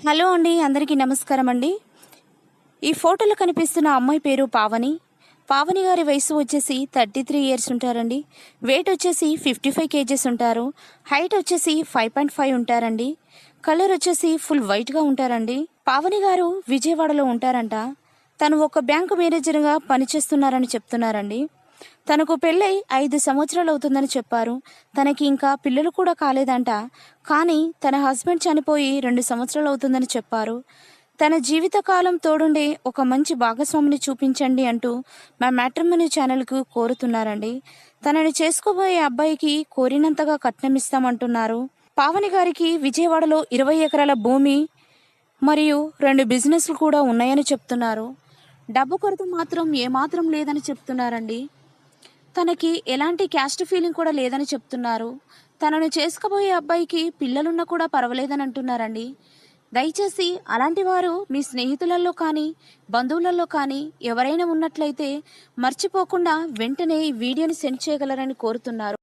Hello అండి, అందరికీ నమస్కారం అండి. ఈ ఫోటోలో కనిపిస్తున్న అమ్మాయి పేరు పావని. పావని గారి వయసు వచ్చేసి 33 ఇయర్స్ ఉంటారండి. వెయిట్ వచ్చేసి 55 కేజెస్ ఉంటారు. హైట్ వచ్చేసి 5.5 ఉంటారండి. కలర్ వచ్చేసి ఫుల్ వైట్గా ఉంటారండి. పావని గారు విజయవాడలో ఉంటారంట. తను ఒక బ్యాంకు మేనేజర్గా పనిచేస్తున్నారని చెప్తున్నారండి. తనకు పెళ్ళై 5 సంవత్సరాలు అవుతుందని చెప్పారు. తనకి ఇంకా పిల్లలు కూడా కాలేదంట. కానీ తన హస్బెండ్ చనిపోయి 2 సంవత్సరాలు అవుతుందని చెప్పారు. తన జీవితకాలం తోడుండే ఒక మంచి భాగస్వామిని చూపించండి అంటూ మా మ్యాట్రిమోనీ ఛానల్కు కోరుతున్నారండి. తనని చేసుకోబోయే అబ్బాయికి కోరినంతగా కట్నం ఇస్తామంటున్నారు. పావని గారికి విజయవాడలో 20 ఎకరాల భూమి మరియు 2 బిజినెస్లు కూడా ఉన్నాయని చెప్తున్నారు. డబ్బు కొరత మాత్రం ఏమాత్రం లేదని చెప్తున్నారండి. తనకి ఎలాంటి క్యాస్ట్ ఫీలింగ్ కూడా లేదని చెప్తున్నారు. తనను చేసుకుపోయే అబ్బాయికి పిల్లలున్నా కూడా పర్వాలేదని అంటున్నారండి. దయచేసి అలాంటి వారు మీ స్నేహితులలో కానీ బంధువులలో కానీ ఎవరైనా ఉన్నట్లయితే మర్చిపోకుండా వెంటనే ఈ వీడియోని సెండ్ చేయగలరని కోరుతున్నారు.